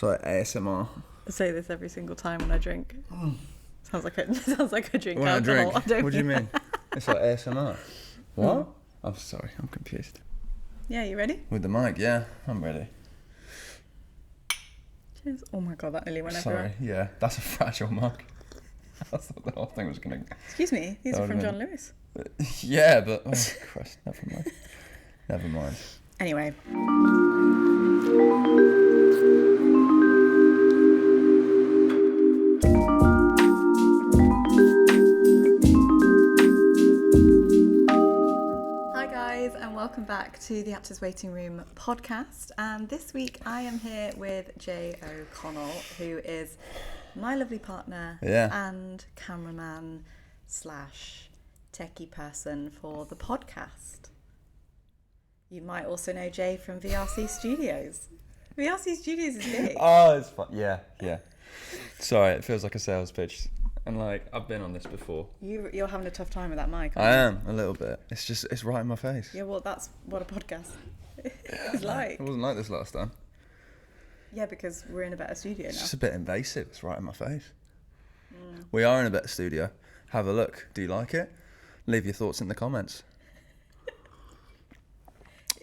So ASMR. I say this every single time when I drink. Sounds like I drink When alcohol. I drink? What do you mean? It's like ASMR. What? I'm sorry, I'm confused. Yeah, you ready? With the mic, yeah, I'm ready. Cheers. Oh my god, that nearly went Sorry, everywhere. yeah, that's a fragile mic. I thought the whole thing was gonna. Excuse me, these are from John Lewis. Yeah, but oh Christ, never mind. Never mind. Anyway. Hi guys, and welcome back to the Actors Waiting Room podcast. And this week I am here with Jay O'Connell, who is my lovely partner and cameraman / techie person for the podcast. You might also know Jay from VRC Studios. VRC Studios is big. Oh, it's fun. Yeah. Sorry, it feels like a sales pitch. And like, I've been on this before. You're having a tough time with that mic, aren't you? I am, a little bit. It's right in my face. Yeah, well, that's what a podcast is like. It wasn't like this last time. Yeah, because we're in a better studio now. It's just a bit invasive. It's right in my face. We are in a better studio. Have a look. Do you like it? Leave your thoughts in the comments.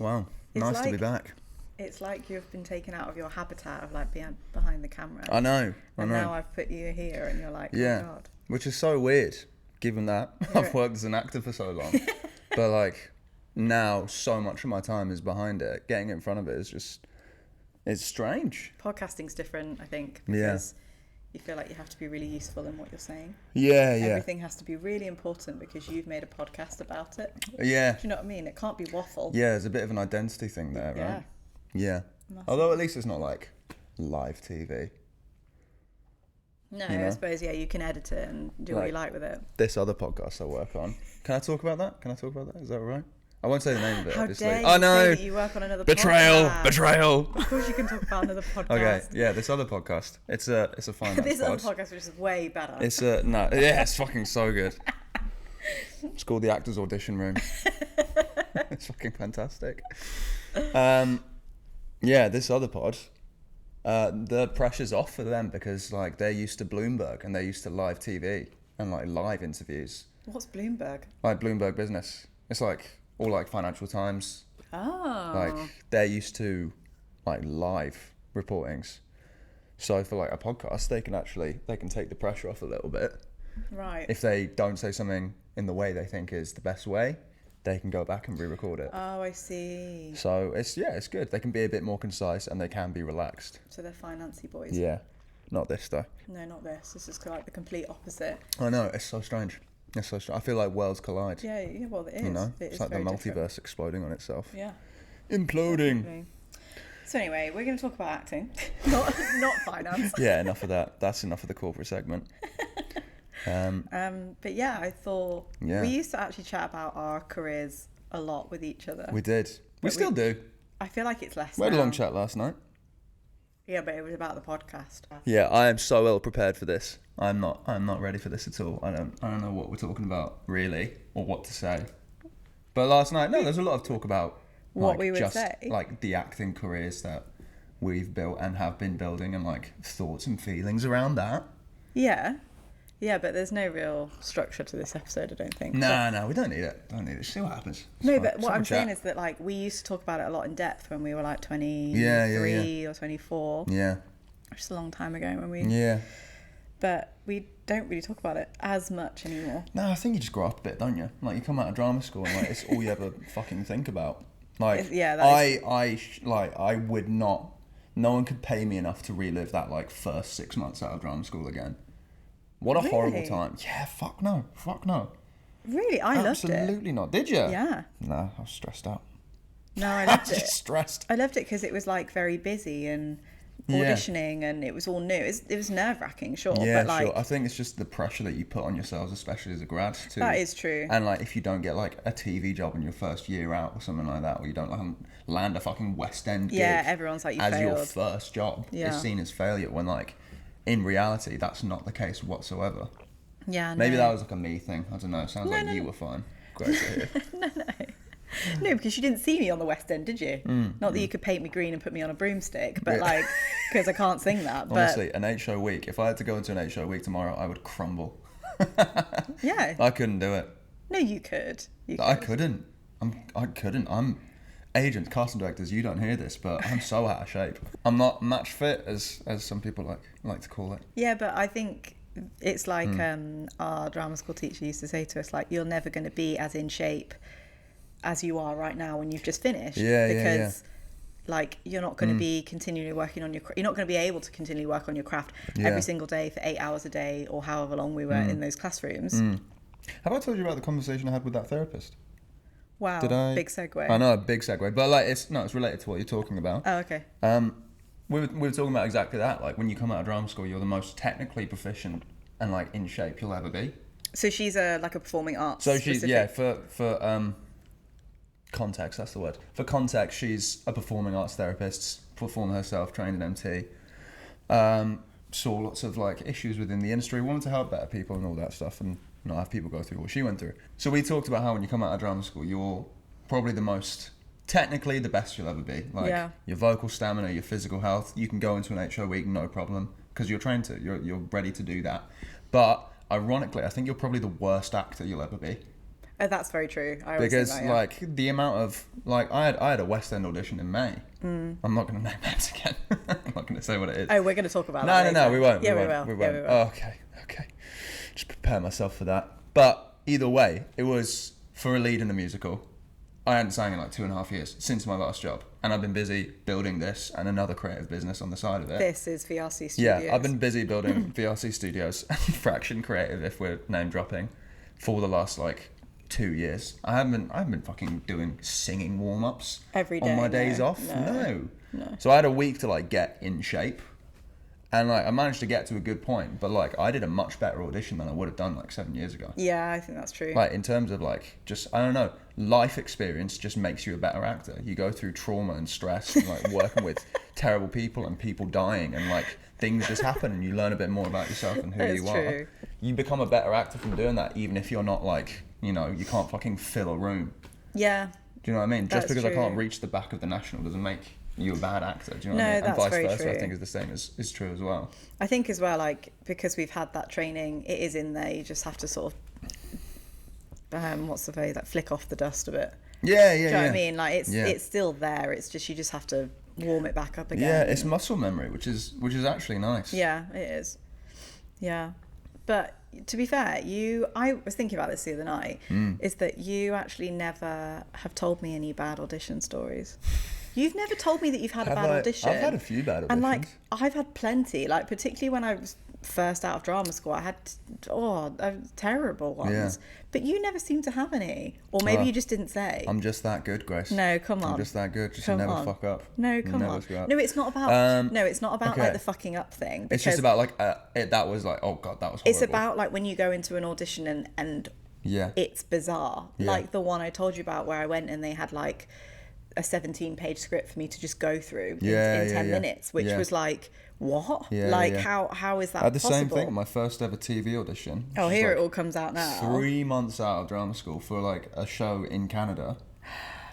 Wow. Nice to be back. It's like you've been taken out of your habitat of like being behind the camera. I know. And now I've put you here and you're like, oh my God. Which is so weird, given that I've worked as an actor for so long. But like, now so much of my time is behind it. Getting in front of it is just, it's strange. Podcasting's different, I think, because you feel like you have to be really useful in what you're saying. Yeah. Everything has to be really important because you've made a podcast about it. Yeah. Do you know what I mean? It can't be waffle. Yeah, there's a bit of an identity thing there, right? Yeah. Massive. Although at least it's not like live TV. No, you know? I suppose, you can edit it and do what you like with it. This other podcast I work on. Can I talk about that? Is that all right? I won't say the name of it, How obviously. dare you I know. say that you work on another Betrayal. Of course you can talk about another podcast. Okay, yeah, this other podcast. It's a finance This pod. other podcast, which is way better. It's fucking so good. It's called the Actors Audition Room. It's fucking fantastic. This other pod, the pressure's off for them because like they're used to Bloomberg and they're used to live TV and like live interviews. What's Bloomberg? Like Bloomberg Business. It's like all like Financial Times. Oh. Like they're used to like live reportings. So for like a podcast, they can take the pressure off a little bit. Right. If they don't say something in the way they think is the best way, they can go back and re-record it. Oh, I see. So it's good. They can be a bit more concise and they can be relaxed. So they're financy boys. Yeah. Not this though. No, not this. This is like the complete opposite. I know, it's so strange. I feel like worlds collide. Yeah, well, it is. You know? It's like the multiverse different. Exploding on itself. Yeah. Imploding. Definitely. So anyway, we're going to talk about acting, not finance. Yeah, enough of that. That's enough of the corporate segment. But yeah, I thought we used to actually chat about our careers a lot with each other. We did. We still do. I feel like it's less. We had a long chat last night. Yeah, but it was about the podcast. Yeah, I am so ill prepared for this. I'm not ready for this at all. I don't know what we're talking about really or what to say. But last night, there's a lot of talk about what we would say, like the acting careers that we've built and have been building, and like thoughts and feelings around that. Yeah, but there's no real structure to this episode, I don't think. No, we don't need it. See what happens. But what I'm saying is that like we used to talk about it a lot in depth when we were like 23 or 24. Yeah. Which is a long time ago when we. Yeah. But we don't really talk about it as much anymore. No, I think you just grow up a bit, don't you? Like you come out of drama school and like it's all you ever fucking think about. Like I would not. No one could pay me enough to relive that like first 6 months out of drama school again. What a horrible time. Yeah, fuck no. Really? I loved it. Absolutely not. Did you? Yeah. No, I was stressed out. No, I loved it. Just stressed. I loved it because it was like very busy and auditioning and it was all new. It was nerve-wracking, sure. Yeah, but like, sure. I think it's just the pressure that you put on yourselves, especially as a grad. That is true. And like if you don't get like a TV job in your first year out or something like that, or you don't like land a fucking West End gig. Yeah, everyone's like, you as failed. Your first job is seen as failure when like in reality that's not the case whatsoever. Yeah, Maybe that was like a me thing. I don't know. It sounds like you were fine. Great to hear. No, because you didn't see me on the West End, did you? Not that you could paint me green and put me on a broomstick, but like because I can't sing that. Honestly, an 8-show week. If I had to go into an 8-show week tomorrow, I would crumble. Yeah. I couldn't do it. No, you could. I couldn't. I couldn't. I'm agents, casting directors. You don't hear this, but I'm so out of shape. I'm not match fit, as some people like to call it. Yeah, but I think it's like our drama school teacher used to say to us, like, you're never going to be as in shape as you are right now when you've just finished. Because like, you're not going to be continually working on you're not going to be able to continually work on your craft every single day for 8 hours a day or however long we were in those classrooms. Have I told you about the conversation I had with that therapist? Wow. Did I? Big segue. I know, a big segue, but like it's related to what you're talking about. Oh, okay. We were talking about exactly that. Like, when you come out of drama school, you're the most technically proficient and like in shape you'll ever be. So she's a performing arts. So she's for context, that's the word. For context, she's a performing arts therapist, performer herself, trained in MT. Saw lots of like issues within the industry, wanted to help better people and all that stuff, and not have people go through what she went through. So we talked about how when you come out of drama school, you're probably technically the best you'll ever be. Like, your vocal stamina, your physical health, you can go into an 8-show week no problem because you're trained to. You're ready to do that. But ironically, I think you're probably the worst actor you'll ever be. Oh, that's very true. I always because think that, like the amount of like I had a West End audition in May. I'm not going to name names again. I'm not going to say what it is. Oh, we're going to talk about that. No, we won't. Yeah, we won't. Oh, okay. Just prepare myself for that. But either way, it was for a lead in a musical. I hadn't sang in like 2.5 years since my last job, and I've been busy building this and another creative business on the side of it. This is VRC Studios. Yeah, I've been busy building VRC Studios and Fraction Creative, if we're name dropping, for the last like 2 years. I haven't been fucking doing singing warm-ups every day on my days off. No. So I had a week to like get in shape, and like I managed to get to a good point, but like I did a much better audition than I would have done like 7 years ago. Yeah, I think that's true. Like, in terms of like, just, I don't know, life experience just makes you a better actor. You go through trauma and stress and like working with terrible people and people dying, and like things just happen, and you learn a bit more about yourself and who you are. You become a better actor from doing that, even if you're not like, you know, you can't fucking fill a room. Yeah. Do you know what I mean? Just because true. I can't reach the back of the National doesn't make you a bad actor. Do you know what I mean? That's and vice very versa, true. I think is the same is true as well. I think as well, like, because we've had that training, it is in there. You just have to sort of, what's the phrase? Like, flick off the dust a bit. Yeah. Do you know what I mean? Like, it's still there. It's just, you just have to warm it back up again. Yeah, it's muscle memory, which is actually nice. Yeah, it is. Yeah. But to be fair, I was thinking about this the other night, is that you actually never have told me any bad audition stories. You've never told me that you've had a bad audition. I've had a few bad auditions. And like, I've had plenty, like particularly when I was first out of drama school, I had terrible ones. Yeah. But you never seem to have any. Or maybe you just didn't say. I'm just that good, Grace. No, come on. I'm just that good. Just never fuck up. No, come on. No, it's not about like the fucking up thing. It's just about like that was like, oh god, that was horrible. It's about like when you go into an audition and it's bizarre. Yeah. Like the one I told you about where I went and they had like a 17-page script for me to just go through in 10 minutes, which was like, what? How is that possible? I had the same thing at my first ever TV audition. Oh, here it all comes out now. 3 months out of drama school for like a show in Canada.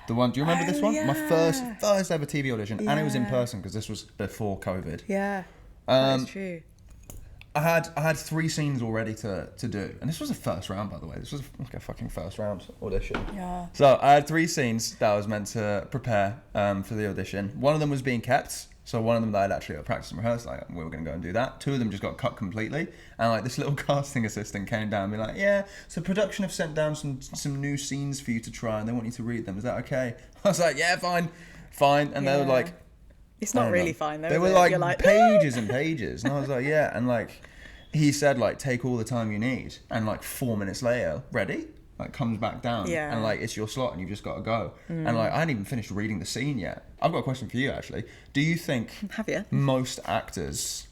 The one, do you remember this one? Yeah. My first ever TV audition, and it was in person because this was before COVID. Yeah, that's true. I had 3 scenes already to do, and this was a first round, by the way. This was like a fucking first round audition. Yeah. So I had 3 scenes that I was meant to prepare for the audition. One of them was being kept, so one of them that I'd actually practiced and rehearsed, like we were going to go and do that. 2 of them just got cut completely, and like this little casting assistant came down and be like, yeah, so production have sent down some new scenes for you to try, and they want you to read them. Is that okay? I was like, yeah, fine. And they were like, it's not really fine though. They were like pages and pages, and I was like, yeah, and like he said, like, take all the time you need, and like 4 minutes later, ready, like comes back down, and like it's your slot, and you've just got to go. And like I hadn't even finished reading the scene yet. I've got a question for you actually. Do you think most actors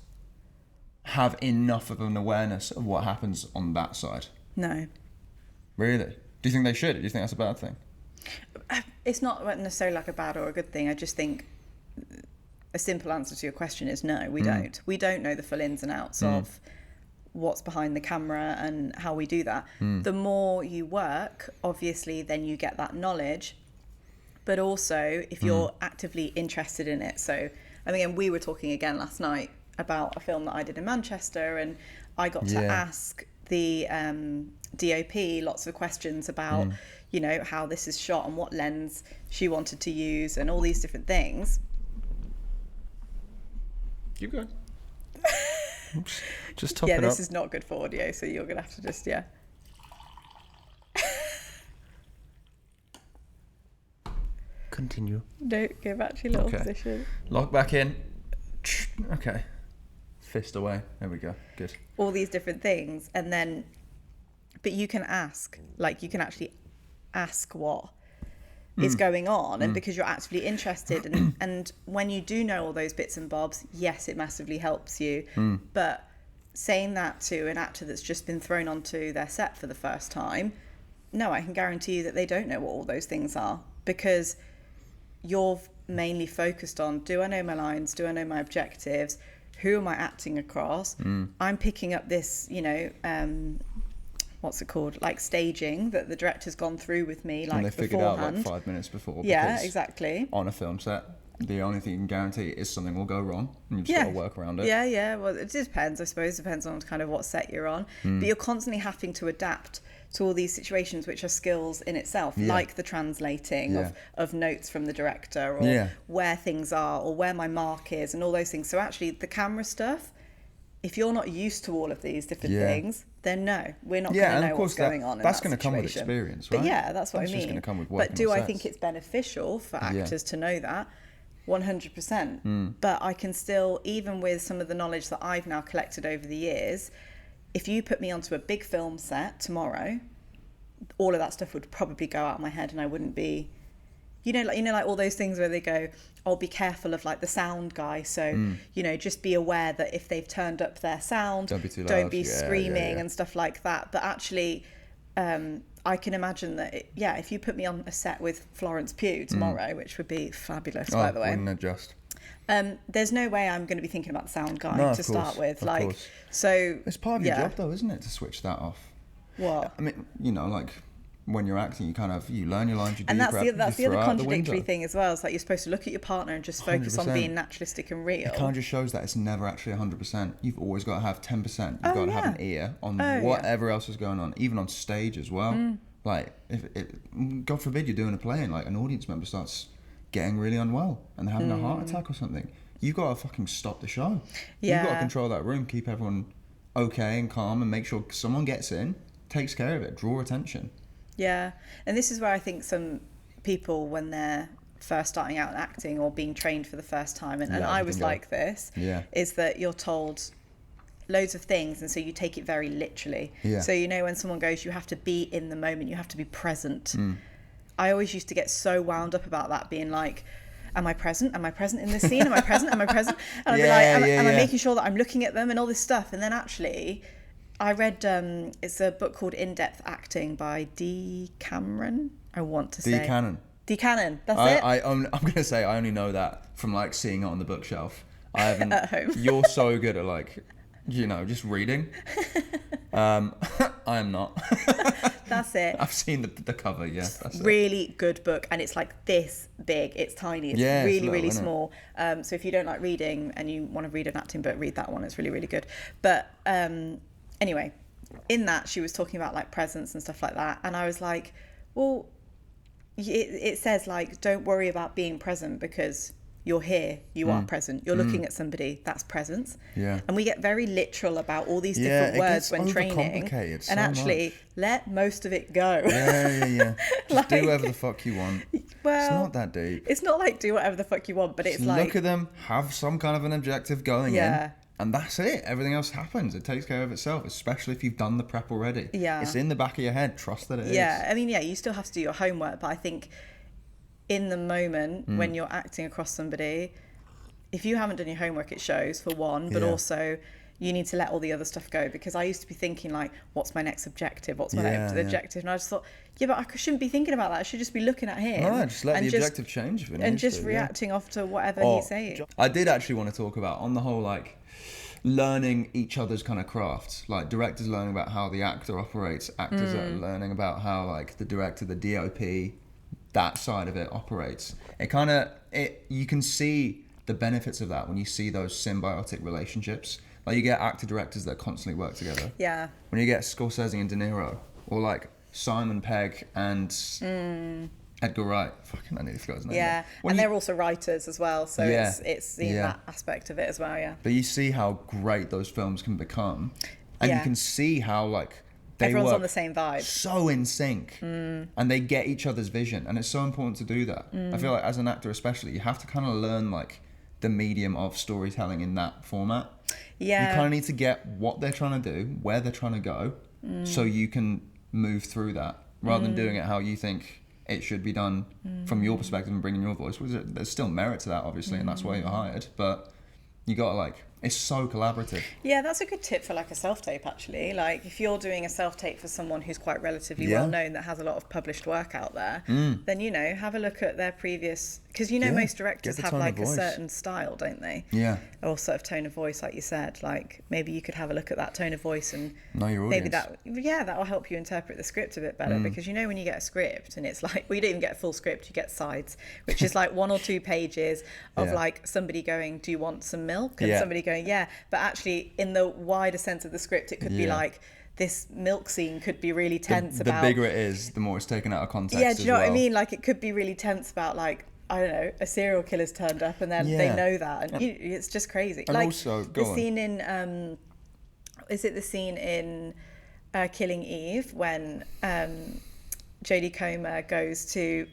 have enough of an awareness of what happens on that side? No. Really? Do you think they should? Do you think that's a bad thing? It's not necessarily like a bad or a good thing. I just think a simple answer to your question is no, we don't. We don't know the full ins and outs of what's behind the camera and how we do that. The more you work, obviously, then you get that knowledge. But also, if you're actively interested in it, so And again, we were talking again last night about a film that I did in Manchester, and I got to ask the DOP lots of questions about, you know, how this is shot and what lens she wanted to use and all these different things. You good? Oops. Just top it up. Yeah, this is not good for audio, so you're going to have to just, Continue. No, go back to your little position. Lock back in. Okay. Fist away. There we go. Good. All these different things, and then, but you can ask, like, you can actually ask what is going on, and because you're actively interested, and when you do know all those bits and bobs, yes, it massively helps you. But saying that to an actor that's just been thrown onto their set for the first time, no, I can guarantee you that they don't know what all those things are, because you're mainly focused on, do I know my lines? Do I know my objectives? Who am I acting across? I'm picking up this, you know, what's it called? Like staging that the director's gone through with me, like, and they figured beforehand. out like 5 minutes before. Yeah, exactly. On a film set, the only thing you can guarantee is something will go wrong, and you've just got to work around it. Yeah. Well, it depends, I suppose. It depends on kind of what set you're on. But you're constantly having to adapt to all these situations, which are skills in itself, like the translating of notes from the director, or where things are, or where my mark is, and all those things. So actually, the camera stuff, if you're not used to all of these different things, then no, we're not going to know what's going on in that That's going to come with experience, right? But yeah, that's what I mean. Just going to come with working. But do I think it's beneficial for actors to know that? 100%. But I can still, even with some of the knowledge that I've now collected over the years, if you put me onto a big film set tomorrow, all of that stuff would probably go out of my head, and I wouldn't be, like all those things where they go, oh, be careful of like the sound guy. So, you know, just be aware that if they've turned up their sound, don't be too loud, don't be screaming and stuff like that. But actually, I can imagine that, if you put me on a set with Florence Pugh tomorrow, which would be fabulous, by the way. Wouldn't it just? There's no way I'm going to be thinking about the sound guy to start with. Of course. So it's part of your job, though, isn't it, to switch that off? What? I mean, you know, like when you're acting, you learn your lines, you do and that's your the other contradictory thing as well. It's like you're supposed to look at your partner and just focus 100%. On being naturalistic and real. It kind of just shows that it's never actually 100%. You've always got to have 10%. You've got to have an ear on whatever else is going on, even on stage as well. Like, if God forbid you're doing a play and like an audience member starts getting really unwell and having a heart attack or something, you've got to fucking stop the show. You've got to control that room, keep everyone okay and calm, and make sure someone gets in, takes care of it, draw attention. Yeah, and this is where I think some people, when they're first starting out in acting or being trained for the first time, and I was like this, is that you're told loads of things, and so you take it very literally. So, you know, when someone goes, you have to be in the moment, you have to be present. I always used to get so wound up about that, being like, am I present? Am I present in this scene? Am I present? Am I present? And I'd be like, am I making sure that I'm looking at them and all this stuff? And then actually, I read, it's a book called In-Depth Acting by D. Cameron, I want to say. D. Cannon, that's it? I'm going to say I only know that from like seeing it on the bookshelf. I haven't. At home. You're so good at like, you know, just reading. I am not. That's it. I've seen the cover, that's really good book, and it's like this big. It's tiny. It's really, little, really small. So if you don't like reading and you want to read an acting book, read that one. It's really, really good. But anyway, in that she was talking about like presence and stuff like that, and I was like, well, it says like, don't worry about being present because you're here, you are present, you're looking at somebody, that's presence. And we get very literal about all these different words when training, and actually let most of it go. Just like, do whatever the fuck you want. Well, it's not that deep. It's not like do whatever the fuck you want, but it's just like look at them, have some kind of an objective going in, and that's it. Everything else happens. It takes care of itself, especially if you've done the prep already. It's in the back of your head. Trust that it is. I mean, you still have to do your homework, but I think in the moment when you're acting across somebody, if you haven't done your homework, it shows, for one, but also you need to let all the other stuff go, because I used to be thinking like, what's my next objective, what's my next objective, and I just thought, but I shouldn't be thinking about that. I should just be looking at him. No, just let the objective change if it and just reacting off to whatever he's saying. I did actually want to talk about, on the whole, like learning each other's kind of crafts, like directors learning about how the actor operates, actors are learning about how like the director, the DOP, that side of it operates. You can see the benefits of that when you see those symbiotic relationships. Like, you get actor-directors that constantly work together. Yeah. When you get Scorsese and De Niro, or like Simon Pegg and Edgar Wright. Fucking, I nearly forgot his name. Yeah, and they're also writers as well, so it's seeing that aspect of it as well, yeah. But you see how great those films can become, and you can see how, like, everyone's work on the same vibe, so in sync, and they get each other's vision, and it's so important to do that. I feel like as an actor especially, you have to kind of learn, like, the medium of storytelling in that format. Yeah, you kind of need to get what they're trying to do, where they're trying to go, so you can move through that, rather than doing it how you think it should be done from your perspective and bringing your voice. There's still merit to that, obviously, and that's why you're hired, but you gotta, like, it's so collaborative. Yeah, that's a good tip for, like, a self-tape, actually. Like, if you're doing a self-tape for someone who's quite relatively well-known, that has a lot of published work out there, then, you know, have a look at their previous... Because, you know, most directors have, like, a certain style, don't they? Yeah. Or sort of tone of voice, like you said. Like, maybe you could have a look at that tone of voice and... know your audience. Maybe that will help you interpret the script a bit better. Because, you know, when you get a script and it's like... Well, you don't even get a full script, you get sides, which is like 1 or 2 pages of, like, somebody going, do you want some milk? And somebody going, yeah. But actually, in the wider sense of the script, it could be like... This milk scene could be really tense about... The bigger it is, the more it's taken out of context. Yeah, do you know what I mean? Like, it could be really tense about, like, I don't know, a serial killer's turned up and then they know that. And it's just crazy. And like, also, scene in... is it the scene in Killing Eve when Jodie Comer goes to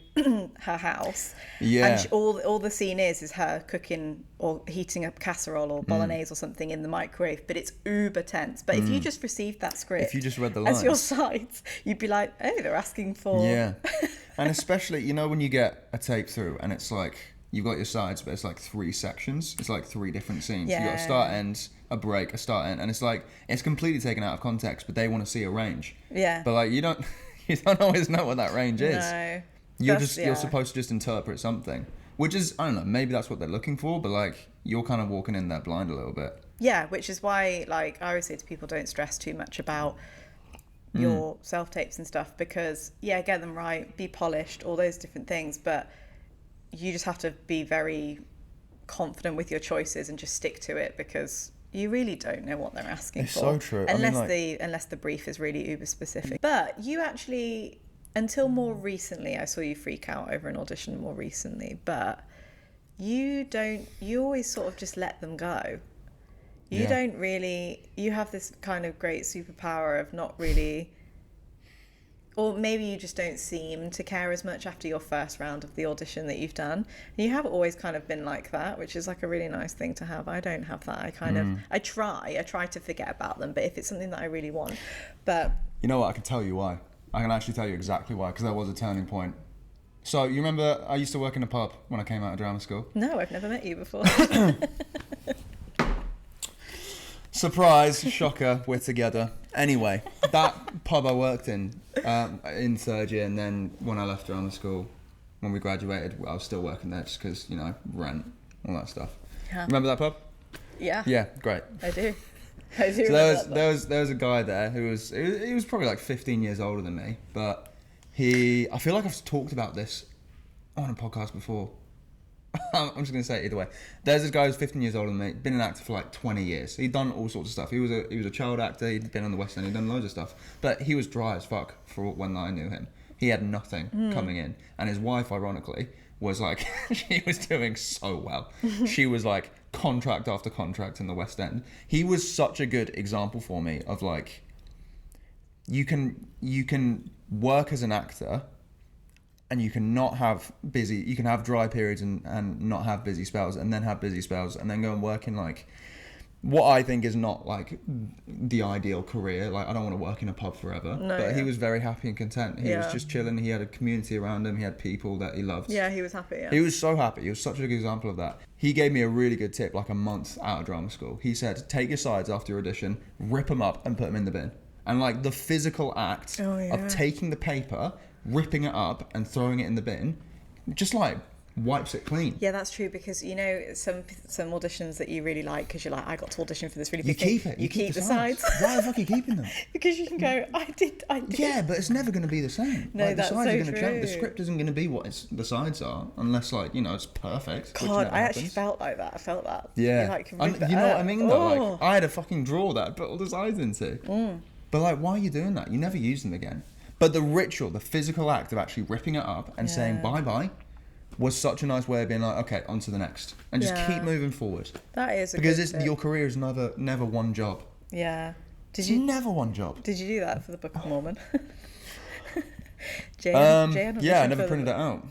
her house? Yeah. And all the scene is her cooking or heating up casserole or bolognese or something in the microwave, but it's uber tense. But if you just received that script, if you just read the lines as your sides, you'd be like, oh, they're asking for... Yeah. And especially, you know, when you get a tape through and it's like, you've got your sides, but it's like 3 sections. It's like 3 different scenes. Yeah. You've got a start, end, a break, a start, end. And it's like, it's completely taken out of context, but they want to see a range. Yeah. But like, you don't always know what that range is. No. You're supposed to just interpret something, which is, I don't know, maybe that's what they're looking for, but like, you're kind of walking in there blind a little bit. Yeah, which is why, like, I always say to people, don't stress too much about your self-tapes and stuff, because, yeah, get them right, be polished, all those different things, but you just have to be very confident with your choices and just stick to it, because you really don't know what they're asking for. It's so true. Unless the brief is really uber specific. But you actually, until more recently, I saw you freak out over an audition more recently, but you always sort of just let them go. You don't really, you have this kind of great superpower of not really, or maybe you just don't seem to care as much after your first round of the audition that you've done. And you have always kind of been like that, which is like a really nice thing to have. I don't have that. I try to forget about them, but if it's something that I really want, but... You know what, I can tell you why. I can actually tell you exactly why, because there was a turning point. So, you remember I used to work in a pub when I came out of drama school? No, I've never met you before. Surprise, shocker, we're together. Anyway, that pub I worked in 3rd year, and then when I left drama school, when we graduated, I was still working there just because, you know, rent, all that stuff. Yeah. Remember that pub? Yeah. Yeah, great. I do. So there was a guy there who he was probably like 15 years older than me, but I feel like I've talked about this on a podcast before. I'm just going to say it either way. There's this guy who's 15 years older than me, been an actor for like 20 years. He'd done all sorts of stuff. He was a child actor, he'd been on the West End, he'd done loads of stuff. But he was dry as fuck for when I knew him. He had nothing coming in. And his wife, ironically, was like, she was doing so well. She was like contract after contract in the West End. He was such a good example for me of like, you can work as an actor, and you can have dry periods and not have busy spells, and then have busy spells, and then go and work in like what I think is not like the ideal career. Like, I don't want to work in a pub forever. No, but he was very happy and content. He was just chilling. He had a community around him. He had people that he loved. Yeah, he was happy. Yeah. He was so happy. He was such a good example of that. He gave me a really good tip like a month out of drama school. He said, take your sides after your audition, rip them up and put them in the bin. And like the physical act of taking the paper, ripping it up and throwing it in the bin, just like wipes it clean. Yeah, that's true, because you know some auditions that you really like, because you're like, I got to audition for this really big thing. You keep the sides. Why the fuck are you keeping them? Because you can go, I did. Yeah, but it's never going to be the same. No, that's the sides so are going to true. change. The script isn't going to be what the sides are, unless it's perfect. God, I actually felt like that. I felt that. Yeah. Like, you know what I mean though? Like, I had a fucking drawer that I put all the sides into. But like, why are you doing that? You never use them again. But the ritual, the physical act of actually ripping it up and saying bye-bye was such a nice way of being like, okay, on to the next. And just keep moving forward. That is because your career is never one job. Yeah. Never one job. Did you do that for the Book of Mormon? Jay I never printed it out.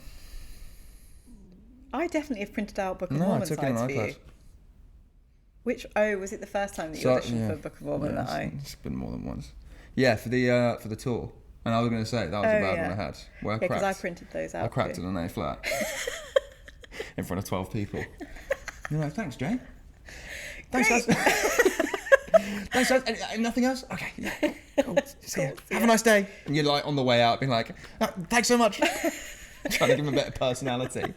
I definitely have printed out Book of Mormon sides for you. No, I took it on iPad. Was it the first time that you auditioned for Book of Mormon It's been more than once. Yeah, for the tour. And I was going to say, that was a bad one I had. Where I cracked. Because I printed those out. I cracked it on A flat. In front of 12 people. You're like, thanks, Jay. Thanks, guys. Thanks, guys. Nothing else? Okay, yeah. Cool. See ya. Have a nice day. And you're like on the way out being like, thanks so much. Trying to give them a bit of personality.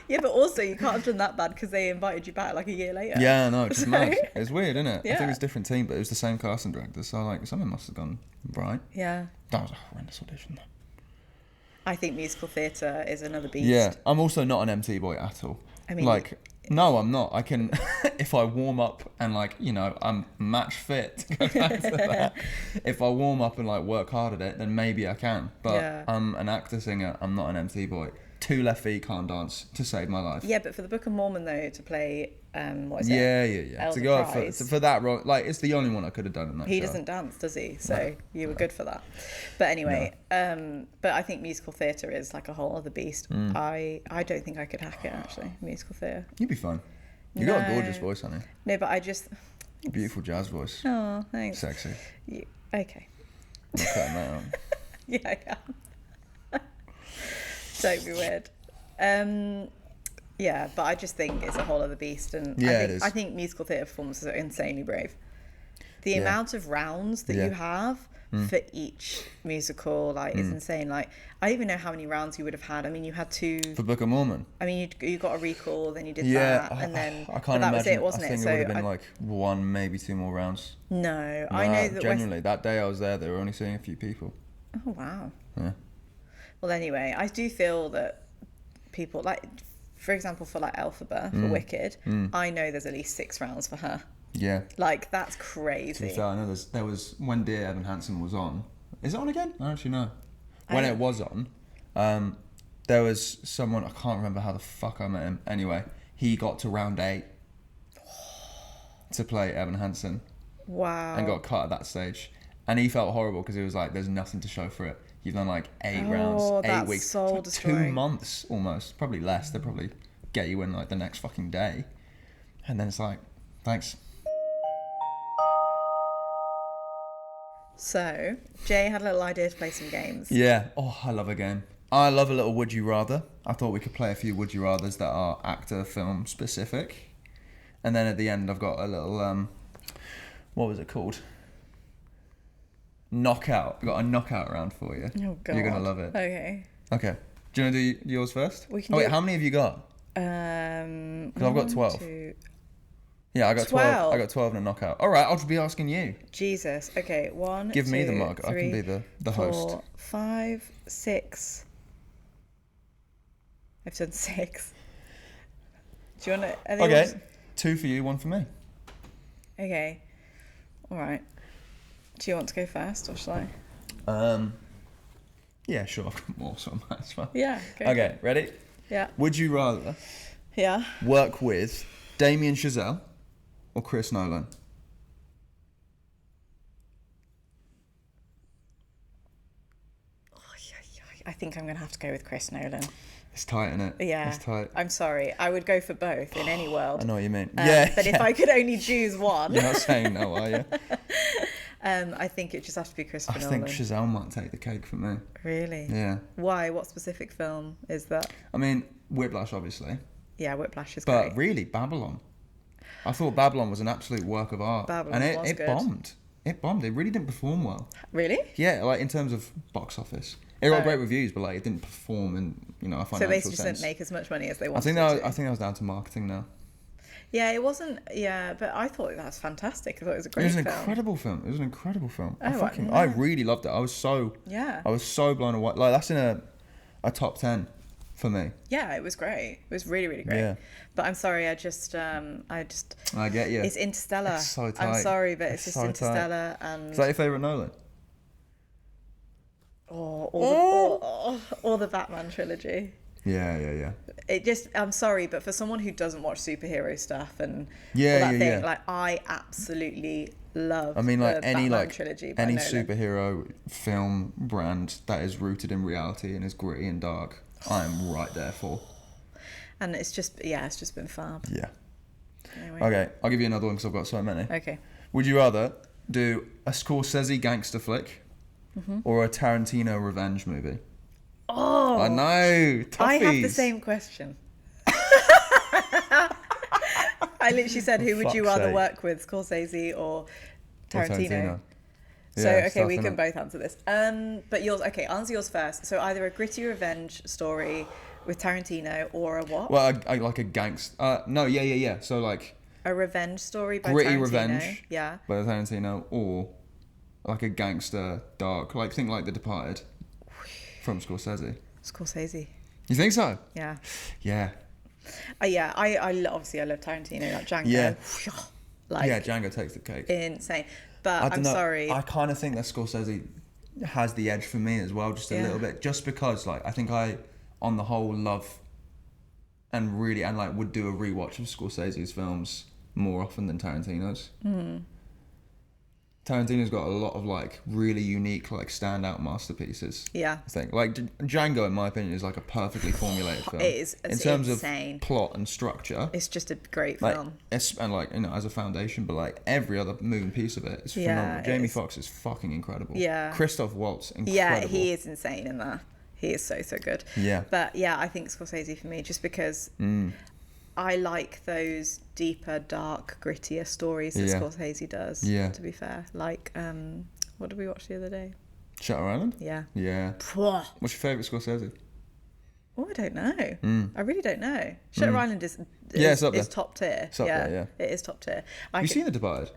Yeah, but also you can't have done that bad because they invited you back like a year later. Yeah, no, it's mad. It's weird, isn't it? Yeah. I think it's a different team, but it was the same casting director, so like something must have gone right. Yeah. That was a horrendous audition though. I think musical theatre is another beast. Yeah, I'm also not an MT boy at all. I mean, like, no, I'm not. I can, if I warm up and like, I'm match fit to go back to that. If I warm up and like work hard at it, then maybe I can. But I'm an actor, singer. I'm not an MT boy. 2 left feet, can't dance to save my life. Yeah, but for the Book of Mormon though, to play, what is it? Yeah. Elder to go Prize. for that role, like it's the only one I could have done in that show. He doesn't dance, does he? So you were good for that. But anyway, but I think musical theatre is like a whole other beast. I don't think I could hack it actually, musical theatre. You'd be fine. You got a gorgeous voice, honey. No, but I just... Beautiful jazz voice. Oh, thanks. Sexy. Okay. I'm cutting that out. Yeah, I am. Don't be weird. Yeah, but I just think it's a whole other beast, and I think musical theatre performances are insanely brave. The amount of rounds that you have for each musical, like, is insane. Like, I don't even know how many rounds you would have had. I mean, you had 2 for Book of Mormon. I mean, you got a recall, then you did that, and then I can't imagine. Was it, wasn't I think it? it would have been like 1, maybe 2 more rounds. No, I know that genuinely that day I was there, they were only seeing a few people. Oh wow. Yeah. Well, anyway, I do feel that people, like, for example, for like Elphaba, for Wicked, I know there's at least 6 rounds for her. Yeah. Like, that's crazy. To be fair, I know there was, when Dear Evan Hansen was on, is it on again? I don't actually know. When it was on, there was someone, I can't remember how the fuck I met him. Anyway, he got to round 8 to play Evan Hansen. Wow. And got cut at that stage. And he felt horrible because he was like, there's nothing to show for it. You've done like 8 rounds, 8 weeks. So like 2 months almost, probably less. They'll probably get you in like the next fucking day. And then it's like, thanks. So, Jay had a little idea to play some games. Yeah. Oh, I love a game. I love a little Would You Rather. I thought we could play a few Would You Rathers that are actor, film specific. And then at the end, I've got a little, what was it called? Knockout. I've got a knockout round for you. Oh, God. You're going to love it. Okay. Okay. Do you want to do yours first? We can how many have you got? Because I've got 12. 2... Yeah, I got 12. I got 12 and a knockout. All right, I'll just be asking you. Jesus. Okay, 1, Give 2, me the mug. 3, I can be the host. 4, 5, 6. I've done 6. Do you want to... Okay. 2 for you, 1 for me. Okay. All right. Do you want to go first, or shall I? Yeah, sure. I've got more, so I might as well. Yeah. Okay, ready? Yeah. Would you rather work with Damien Chazelle or Chris Nolan? I think I'm going to have to go with Chris Nolan. It's tight, isn't it? Yeah. It's tight. I'm sorry. I would go for both in any world. I know what you mean. But if I could only choose one... You're not saying no, are you? I think it just has to be Christopher Nolan. I think Chazelle might take the cake for me. Really? Yeah. Why? What specific film is that? I mean, Whiplash, obviously. Yeah, Whiplash is great. But really, Babylon. I thought Babylon was an absolute work of art. Babylon and it bombed. It bombed. It really didn't perform well. Really? Yeah, like in terms of box office. It got great reviews, but like it didn't perform in a financial sense. So basically, just didn't make as much money as they wanted. I think that was down to marketing now. Yeah, it wasn't. Yeah, but I thought that was fantastic. I thought it was a great film. It was an incredible film. Oh, I really loved it. I was so blown away. Like that's in a top 10 for me. Yeah, it was great. It was really, really great. Yeah. But I'm sorry, I get you. It's Interstellar. It's so tight. I'm sorry, but it's just so Interstellar. And is that your favourite Nolan? Or the Batman trilogy. Yeah. I'm sorry, but for someone who doesn't watch superhero stuff and all that thing, like I absolutely love any Batman trilogy by any Nolan. Superhero film brand that is rooted in reality and is gritty and dark, I'm right there for. And it's just been fab. Yeah. Anyway. Okay, I'll give you another one because I've got so many. Okay. Would you rather do a Scorsese gangster flick or a Tarantino revenge movie? Oh, I know. Toughies. I have the same question. I literally said, who would you rather work with, Scorsese or Tarantino? Yeah, so, we can both answer this. But yours, okay, answer yours first. So either a gritty revenge story with Tarantino or a what? Well, I like a gangster. No, yeah. So like a revenge story by gritty Tarantino. Revenge. Yeah. By Tarantino, or like a gangster dark, like think like The Departed from Scorsese. You think so? Yeah. Yeah. I obviously I love Tarantino, like Django. Yeah. Like Django takes the cake. Insane. But I'm sorry. I kind of think that Scorsese has the edge for me as well, just a little bit, just because like I think I, on the whole, love and like would do a rewatch of Scorsese's films more often than Tarantino's. Tarantino's got a lot of like really unique, like standout masterpieces. Yeah. I think like Django, in my opinion, is like a perfectly formulated film. It is. It's in terms insane. of plot and structure. It's just a great film. And like as a foundation, but like every other moving piece of it is phenomenal. Jamie Foxx is fucking incredible. Yeah. Christoph Waltz, incredible. Yeah, he is insane in that. He is so good. Yeah. But yeah, I think Scorsese for me, just because I like those deeper, dark, grittier stories that Scorsese does. Yeah. To be fair, like what did we watch the other day? Shutter Island. Yeah. Yeah. What's your favourite Scorsese? Oh, I don't know. I really don't know. Shutter Island is top tier. It's up there, It is top tier. Have you seen The Departed?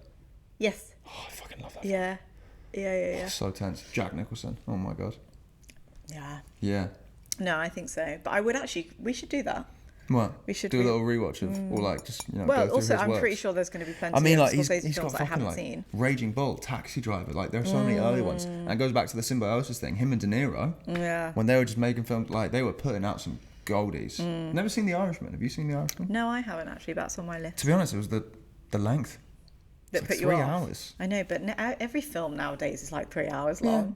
Yes. Oh, I fucking love that. Yeah. Oh, so tense. Jack Nicholson. Oh my god. Yeah. Yeah. No, I think so. But we should do that. What? We should do a little rewatch of, or like just well, go through also his I'm works. pretty sure there's going to be plenty. I mean, like of he's got films I haven't seen. Raging Bull, Taxi Driver. Like there are so many early ones, and it goes back to the symbiosis thing. Him and De Niro. Yeah. When they were just making films, like they were putting out some goldies. Never seen The Irishman. Have you seen The Irishman? No, I haven't actually. That's on my list. To be honest, it was the length. That put like you 3 hours. I know, but every film nowadays is like 3 hours long.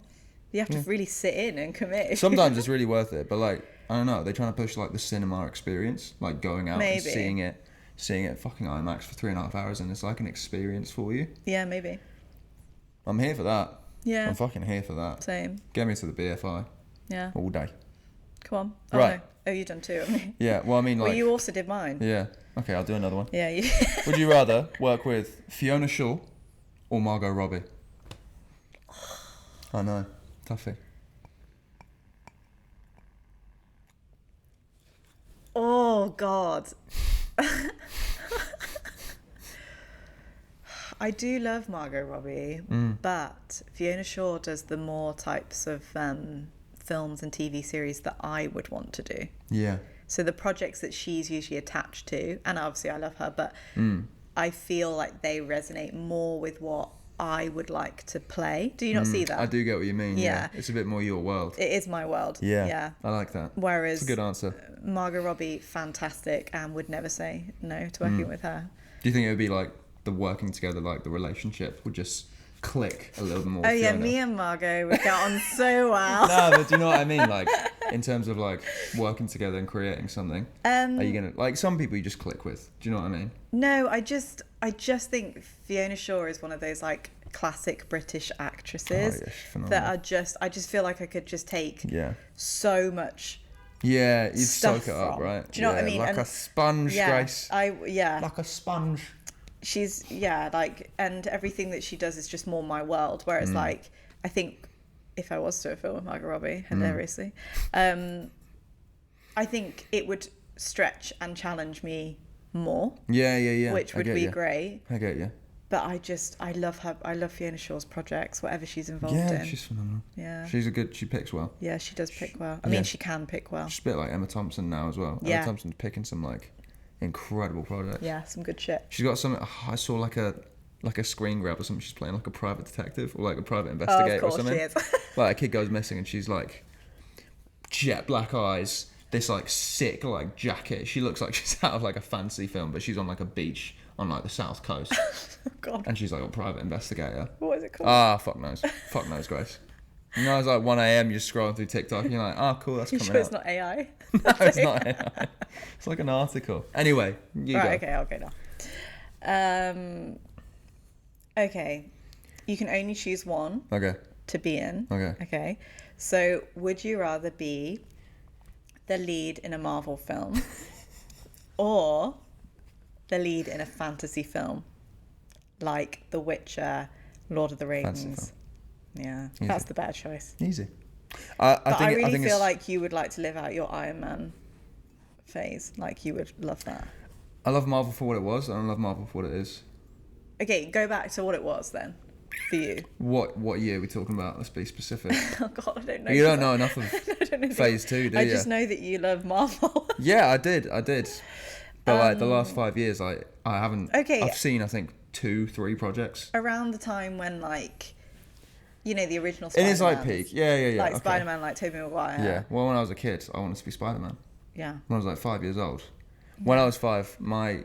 You have to really sit in and commit. Sometimes it's really worth it, but like I don't know, they're trying to push like the cinema experience, like going out and seeing it fucking IMAX for 3.5 hours, and it's like an experience for you. Yeah, maybe. I'm here for that. Yeah. I'm fucking here for that. Same. Get me to the BFI. Yeah. All day. Come on. Right. No. Oh, you've done 2 of me. Yeah, well I mean like... Well, you also did mine. Yeah. Okay, I'll do another one. Yeah. Would you rather work with Fiona Shaw or Margot Robbie? I know. Toughie. Oh, God. I do love Margot Robbie, but Fiona Shaw does the more types of films and TV series that I would want to do. Yeah. So the projects that she's usually attached to, and obviously I love her, but I feel like they resonate more with what I would like to play. Do you not see that? I do get what you mean. Yeah. It's a bit more your world. It is my world. Yeah. I like that. Whereas it's a good answer. Margot Robbie, fantastic, and would never say no to working with her. Do you think it would be like the working together, like the relationship would just click a little more? Oh yeah, me and Margot would get on so well. No, but do you know what I mean? Like in terms of like working together and creating something. Are you gonna like some people you just click with? Do you know what I mean? No, I just think Fiona Shaw is one of those like classic British actresses that are just. I just feel like I could just take so much. Yeah, you'd soak it up, right? Do you know what I mean? Like a sponge, Grace. Like a sponge. She's like, and everything that she does is just more my world. Whereas like, I think if I was to film with Margot Robbie, hilariously, I think it would stretch and challenge me more. Yeah. Which would be great. I get you. But I love her. I love Fiona Shaw's projects, whatever she's involved in. Yeah, she's phenomenal. Yeah. She picks well. Yeah, she does pick well. I mean, she can pick well. She's a bit like Emma Thompson now as well. Yeah. Emma Thompson's picking some like incredible projects. Yeah, some good shit. She's got something. I saw like a screen grab or something. She's playing like a private detective or like a private investigator or something. She is. Like a kid goes missing and she's like jet black eyes, this like sick like jacket. She looks like she's out of like a fantasy film, but she's on like a beach on like the south coast. Oh, God. And she's like a private investigator. What is it called? Fuck knows. Fuck knows, Grace. You know, it's like 1 a.m. you're scrolling through TikTok and you're like, cool, that's coming sure out. It's not AI? No, it's not AI. It's like an article. Anyway, you go. Okay, I'll go now. Okay. You can only choose one. Okay. To be in. Okay. Okay. So, would you rather be the lead in a Marvel film or the lead in a fantasy film like The Witcher, Lord of the Rings? Yeah, easy. That's the better choice. Easy. I really feel like you would like to live out your Iron Man phase. Like you would love that. I love Marvel for what it was. I don't love Marvel for what it is. Okay, go back to what it was then. For you. What year are we talking about? Let's be specific. Oh God, I don't know. You don't know enough of phase 2, do you? I just know that you love Marvel. Yeah, I did. But like the last 5 years, I haven't. Okay. I've seen I think 2-3 projects. Around the time when like, you know, the original Spider-Man. In his like peak. Yeah. Like okay. Spider-Man, like Tobey Maguire. Yeah. Well, when I was a kid, I wanted to be Spider-Man. Yeah. When I was like 5 years old. When I was 5, my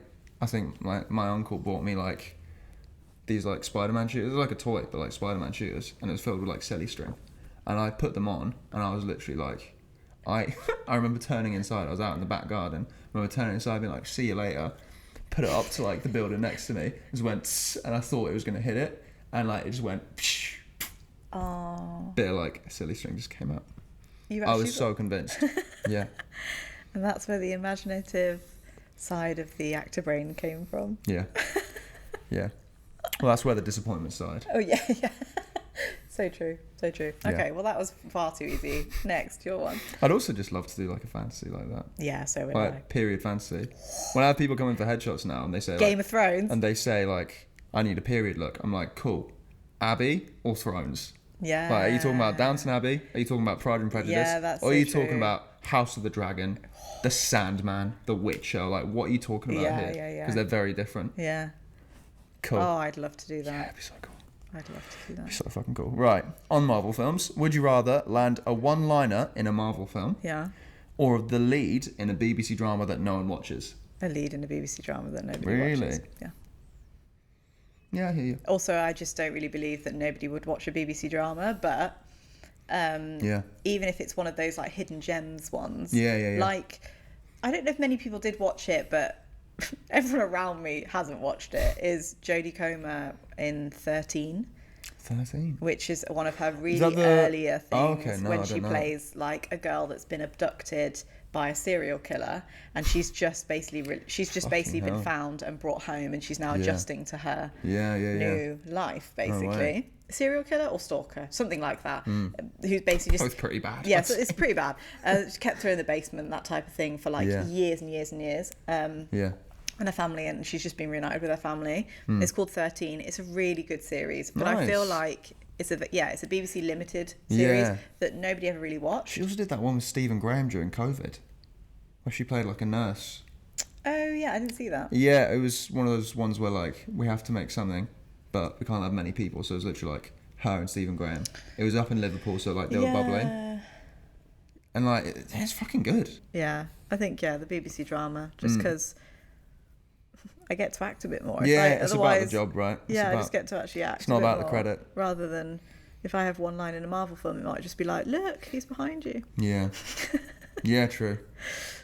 uncle bought me like these like Spider-Man shooters. It was like a toy, but like Spider-Man shooters, and it was filled with like silly string. And I put them on, and I was literally like, I remember turning inside. I was out in the back garden. I remember turning inside, being like, "See you later." Put it up to like the building next to me. It just went, tss, and I thought it was gonna hit it, and like it just went. Psh, oh. Bit of like silly string just came out. I was so convinced. Yeah. And that's where the imaginative side of the actor brain came from. Yeah. Yeah. Well, that's where the disappointment side. Oh, yeah. So true. Okay, yeah. Well, that was far too easy. Next, your one. I'd also just love to do like a fantasy like that. Yeah, so would like I. Period fantasy. When I have people come in for headshots now and they say Game of Thrones. And they say like, I need a period look. I'm like, cool. Abbey or Thrones? Yeah. Like, are you talking about Downton Abbey? Are you talking about Pride and Prejudice? Yeah, that's Or are you true. talking about House of the Dragon, The Sandman, The Witcher? Like, what are you talking about here? Yeah. Because they're very different. Yeah. Cool. Oh, I'd love to do that. Yeah, it'd be so cool. I'd love to do that. It'd be so fucking cool. Right. On Marvel films, would you rather land a one-liner in a Marvel film? Yeah. Or the lead in a BBC drama that no one watches? A lead in a BBC drama that nobody watches. Yeah. Yeah, I hear you. Also, I just don't really believe that nobody would watch a BBC drama, but even if it's one of those like hidden gems ones. Yeah. Like, I don't know if many people did watch it, but everyone around me hasn't watched it, is Jodie Comer in 13. 13? Which is one of her really earlier things when she know. Plays like a girl that's been abducted by a serial killer, and she's just basically been found and brought home, and she's now adjusting to her new life, basically. Serial killer or stalker, something like that. Who's basically just... Both pretty bad. Yeah, so it's pretty bad. She kept her in the basement, that type of thing, for like years and years and years. And her family, and she's just been reunited with her family. It's called 13. It's a really good series, but I feel like it's a BBC limited series that nobody ever really watched. She also did that one with Stephen Graham during COVID, where she played like a nurse. Oh yeah, I didn't see that. Yeah, it was one of those ones where like we have to make something, but we can't have many people, so it was literally like her and Stephen Graham. It was up in Liverpool, so like they were bubbling, and like it's fucking good. Yeah, I think the BBC drama, just because I get to act a bit more. It's about the job, right? I just get to actually act. It's not about the credit. Rather than if I have one line in a Marvel film, it might just be like, "Look, he's behind you." Yeah. Yeah, true.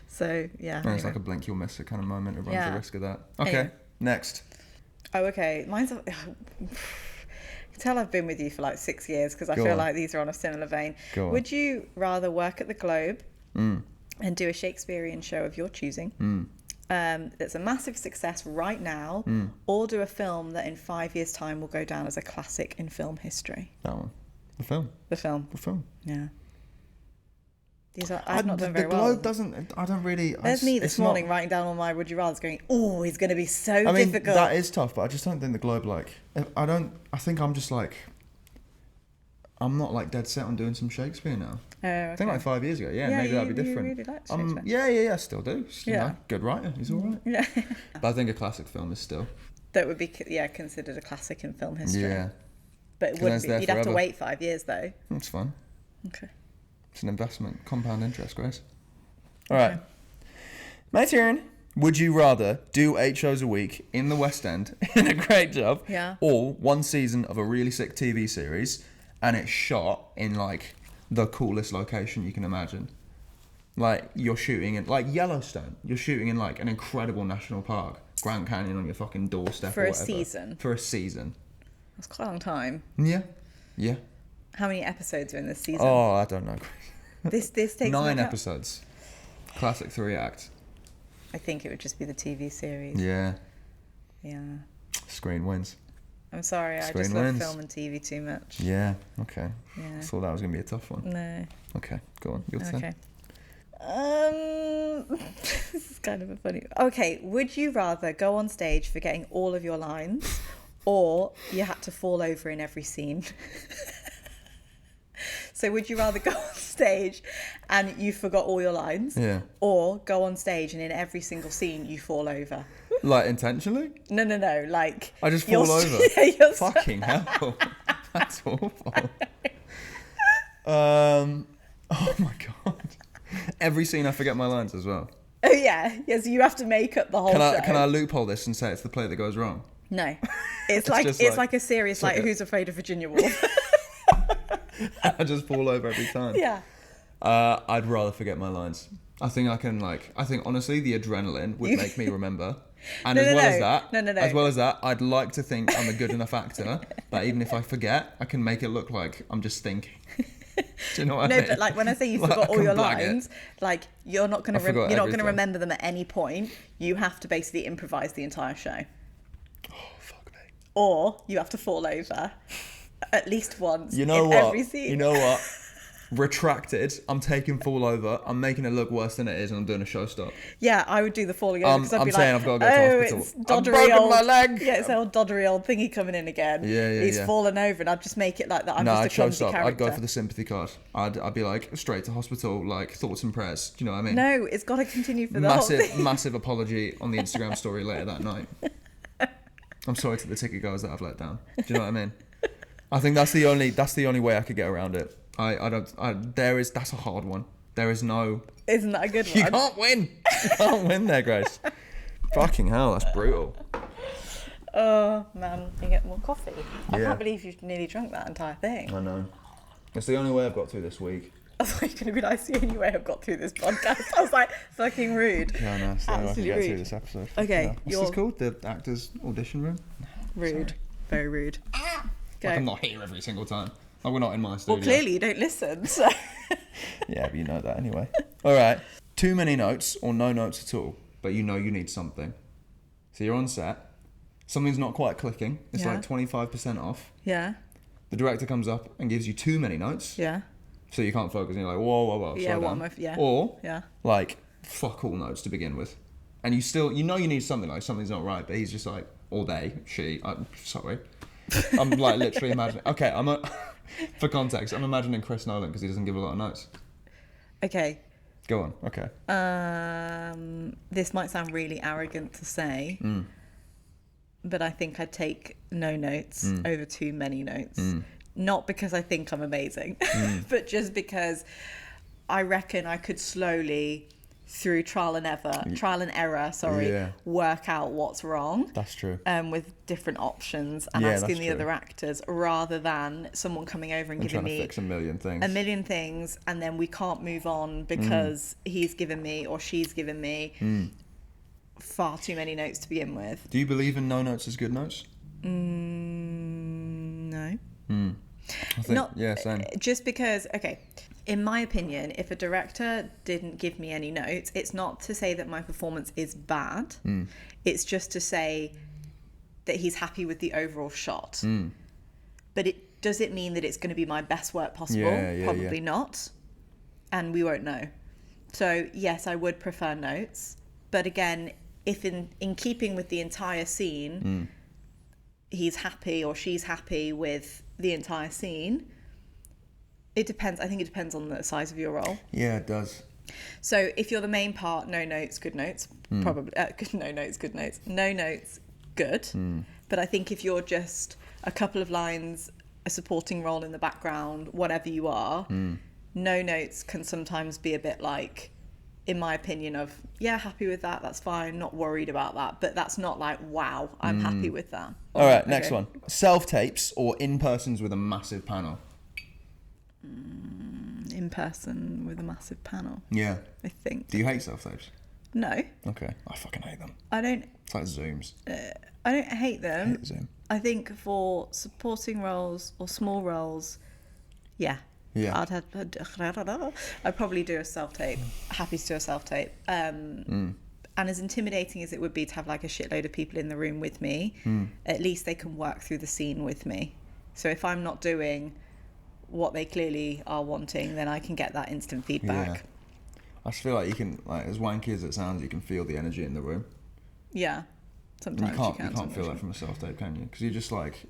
So yeah. And it's like a blink you'll miss it kind of moment. It runs the risk of that. Okay, next. Oh, okay. Mine's. You can tell I've been with you for like 6 years because I feel like these are on a similar vein. Would you rather work at the Globe and do a Shakespearean show of your choosing? That's a massive success right now, or do a film that in 5 years' time will go down as a classic in film history? That one. The film. The film. The film. Yeah. These are, I've not done very well. The Globe doesn't... I don't really... There's me this morning writing down all my would you rather's going, oh, he's going to be so difficult. That is tough, but I just don't think the Globe, like... I think I'm just like... I'm not like dead set on doing some Shakespeare now. Oh, okay. I think like 5 years ago. Yeah, maybe that'd be different. You really like Shakespeare. Yeah, still do. You know, good writer. He's all right. Yeah. But I think a classic film is still... That would be, considered a classic in film history. Yeah. But it wouldn't be. You'd have to wait 5 years, though. That's fine. Okay. It's an investment. Compound interest, Grace. All right. My turn. Would you rather do 8 shows a week in the West End in a great job, or one season of a really sick TV series and it's shot in like the coolest location you can imagine? Like you're shooting in like Yellowstone. You're shooting in like an incredible national park, Grand Canyon on your fucking doorstep for or a whatever. season. For a season. That's quite a long time. Yeah. Yeah. How many episodes are in this season? Oh, I don't know. This takes 9 episodes. Classic 3-act. I think it would just be the TV series. Yeah. Yeah. Screen wins. I'm sorry, I just love film and TV too much. Yeah, okay. Yeah. I thought that was going to be a tough one. No. Okay, go on. Your turn. Okay. This is kind of a funny... Okay, would you rather go on stage forgetting all of your lines, or you had to fall over in every scene? So would you rather go on stage and you forgot all your lines, or go on stage and in every single scene you fall over? Like intentionally? No. Like I just fall over. Yeah, fucking hell, that's awful. Oh my god! Every scene I forget my lines as well. Oh yeah. So you have to make up the whole show. Can I loophole this and say it's the play that goes wrong? No, it's like a serious like Who's Afraid of Virginia Woolf. I just fall over every time. Yeah. I'd rather forget my lines. I think honestly the adrenaline would make me remember. And as well as that, I'd like to think I'm a good enough actor that even if I forget, I can make it look like I'm just thinking. Do you know what I mean? No, but like when I say you forgot all your lines, like you're not going to remember them at any point. You have to basically improvise the entire show. Oh fuck me. Or you have to fall over at least once. Every scene. You know what? Retracted. I'm taking fall over. I'm making it look worse than it is, and I'm doing a show stop. Yeah, I would do the falling over because I'd be saying I've got to go to hospital. It's doddery old, my leg. Yeah, it's old doddery old thingy coming in again. Yeah. He's fallen over, and I'd just make it like that. I'm just a clumsy character. I'd go for the sympathy card. I'd be like straight to hospital, like thoughts and prayers. Do you know what I mean? No, it's got to continue for the whole thing. Massive apology on the Instagram story later that night. I'm sorry to the ticket goers that I've let down. Do you know what I mean? I think that's the only way I could get around it. That's a hard one. There is no... Isn't that a good one? You can't win. You can't win there, Grace. Fucking hell, that's brutal. Oh, man. You get more coffee. I can't believe you've nearly drunk that entire thing. I know. It's the only way I've got through this week. I thought you were going to be like, the only way I've got through this podcast. I was like, fucking rude. Yeah, I know. It's the only way I can get through this episode. Okay. What's this called? The actor's audition room? Rude. Sorry. Very rude. Like I'm not here every single time. Oh, we're not in my studio. Well, clearly you don't listen, so... Yeah, but you know that anyway. All right. Too many notes or no notes at all, but you know you need something. So you're on set. Something's not quite clicking. It's like 25% off. Yeah. The director comes up and gives you too many notes. Yeah. So you can't focus and you're like, whoa, slow down. Or, like, fuck all notes to begin with. And you know you need something, like something's not right, but he's just like, all day, I'm sorry. I'm like literally imagining. Okay, for context, I'm imagining Chris Nolan because he doesn't give a lot of notes. Okay. Go on. Okay. This might sound really arrogant to say, but I think I'd take no notes over too many notes. Not because I think I'm amazing, but just because I reckon I could slowly, through trial and error, work out what's wrong. That's true. With different options and asking the other actors, rather than someone coming over and giving me fix a million things, and then we can't move on because he's given me or she's given me far too many notes to begin with. Do you believe in no notes as good notes? No. I think, same. Just because, okay, in my opinion, if a director didn't give me any notes, it's not to say that my performance is bad. It's just to say that he's happy with the overall shot. But Does it mean that it's going to be my best work possible? Probably not. And we won't know. So, yes, I would prefer notes. But again, if in keeping with the entire scene, he's happy or she's happy with the entire scene, it depends. I think it depends on the size of your role. Yeah, it does. So if you're the main part, no notes, good notes. Probably no notes, good notes. No notes, good. But I think if you're just a couple of lines, a supporting role in the background, whatever you are, no notes can sometimes be a bit like, in my opinion, of, yeah, happy with that, that's fine, not worried about that. But that's not like, wow, I'm happy with that. All right, next one. Self-tapes or in-persons with a massive panel? In person with a massive panel. Yeah. I think. Do you hate self-tapes? No. Okay. I fucking hate them. I don't. It's like Zooms. I don't hate them. I hate Zoom. I think for supporting roles or small roles, yeah. Yeah. I'd probably do a self-tape. Happy to do a self-tape. And as intimidating as it would be to have like a shitload of people in the room with me, at least they can work through the scene with me. So if I'm not doing what they clearly are wanting, then I can get that instant feedback. Yeah. I just feel like you can, like, as wanky as it sounds, you can feel the energy in the room. Yeah. Sometimes you can't feel that from a self-tape, can you? Because you're just like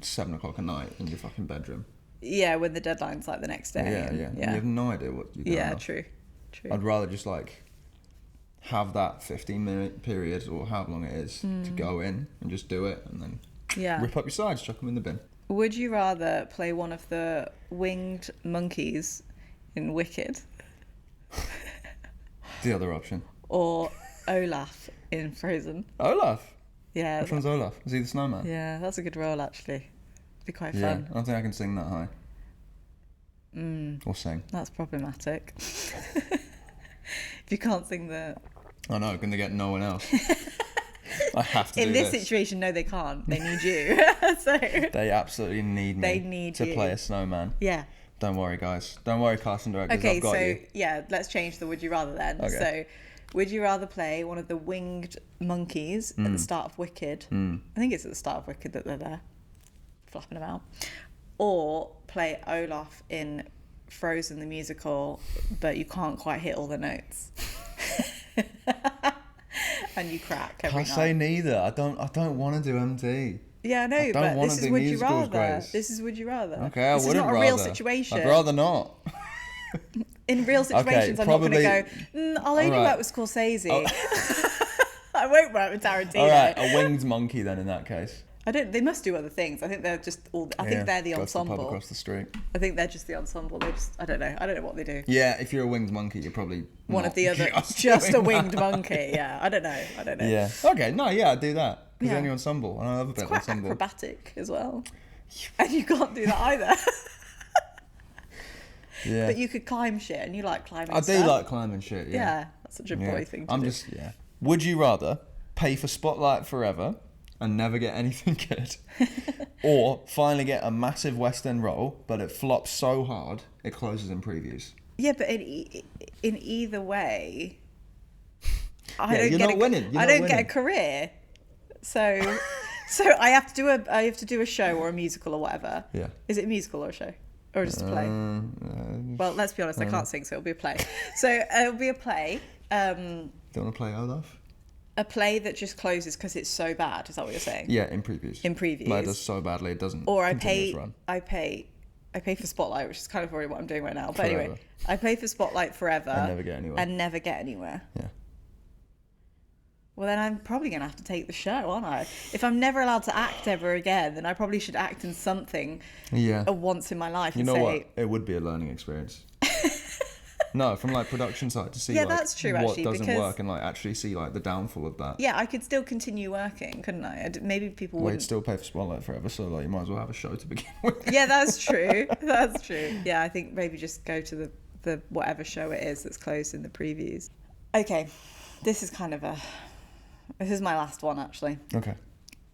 7 o'clock at night in your fucking bedroom. Yeah, when the deadline's like the next day. Yeah. And you have no idea what you're doing. True. I'd rather just like have that 15-minute period or however long it is to go in and just do it and then rip up your sides, chuck them in the bin. Would you rather play one of the winged monkeys in Wicked? The other option. Or Olaf in Frozen? Olaf? Yeah. Which one's Olaf? Is he the snowman? Yeah, that's a good role actually. It'd be quite fun. Yeah, I don't think I can sing that high. Or sing. That's problematic. If you can't sing the... I know, can they get no one else? I have to in do this situation, no, they can't. They need you. So they absolutely need me to play a snowman. Yeah. Don't worry, guys. Don't worry, casting directors. Okay, I've got you. Yeah, let's change the would you rather then. Okay. So, would you rather play one of the winged monkeys at the start of Wicked? I think it's at the start of Wicked that they're there, flapping about. Or play Olaf in Frozen the musical, but you can't quite hit all the notes. And you crack every night. Can't say neither. I don't want to do MT. Yeah, I know, but this is would you rather. Grace. This is would you rather. Okay, I wouldn't rather. This is not a real situation. I'd rather not. In real situations, I'm not going to go, I'll only work with Scorsese. I won't work with Tarantino. All right, a winged monkey then in that case. They must do other things. I think they're just I think they're the ensemble. Pub across the street. I think they're just the ensemble. I don't know what they do. Yeah, if you're a winged monkey, you're probably one of the other, just a winged monkey. Yeah, I don't know. Yeah. Okay, no, yeah, I'd do that. Because then you're ensemble, and I love a bit of ensemble. It's quite acrobatic as well. And you can't do that either. Yeah. But you could climb shit, and you like climbing stuff. I do like climbing shit, yeah. Yeah, that's such a boy thing to do. Would you rather pay for Spotlight forever and never get anything good, or finally get a massive West End role, but it flops so hard it closes in previews? Yeah, but in either way, I don't get a career. So I have to do a show or a musical or whatever. Yeah. Is it a musical or a show? Or just a play? Well, let's be honest, I can't sing, so it'll be a play. So it'll be a play. Do you want to play Olaf? A play that just closes because it's so bad. Is that what you're saying? Yeah, in previews. In previews. Like, it does so badly it doesn't. Or I pay for Spotlight, which is kind of already what I'm doing right now. But forever. Anyway, I pay for Spotlight forever and never get anywhere. Yeah. Well, then I'm probably going to have to take the show, aren't I? If I'm never allowed to act ever again, then I probably should act in something once in my life. You know what? It would be a learning experience. No, from like production side to see that's true, what actually, doesn't work and like actually see like the downfall of that. Yeah, I could still continue working, couldn't I? Maybe people wouldn't. You'd still pay for Spotlight forever, so like you might as well have a show to begin with. Yeah, that's true. That's true. Yeah, I think maybe just go to the whatever show it is that's closed in the previews. Okay, this is my last one actually. Okay.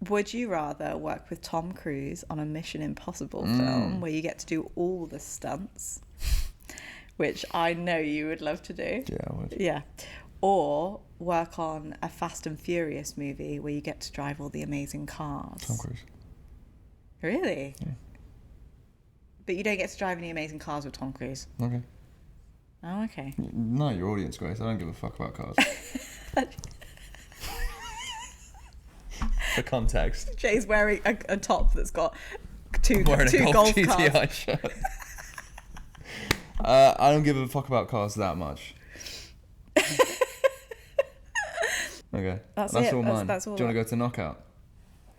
Would you rather work with Tom Cruise on a Mission Impossible film where you get to do all the stunts, which I know you would love to do? Yeah, I would. Yeah. Or work on a Fast and Furious movie where you get to drive all the amazing cars? Tom Cruise. Really? Yeah. But you don't get to drive any amazing cars with Tom Cruise. Okay. Oh, okay. No, your audience, Grace. I don't give a fuck about cars. For context. Jay's wearing a top that's got two golf GTI cars. shirt. I don't give a fuck about cars that much. Okay. That's all mine. That's all. Do you want to go to knockout?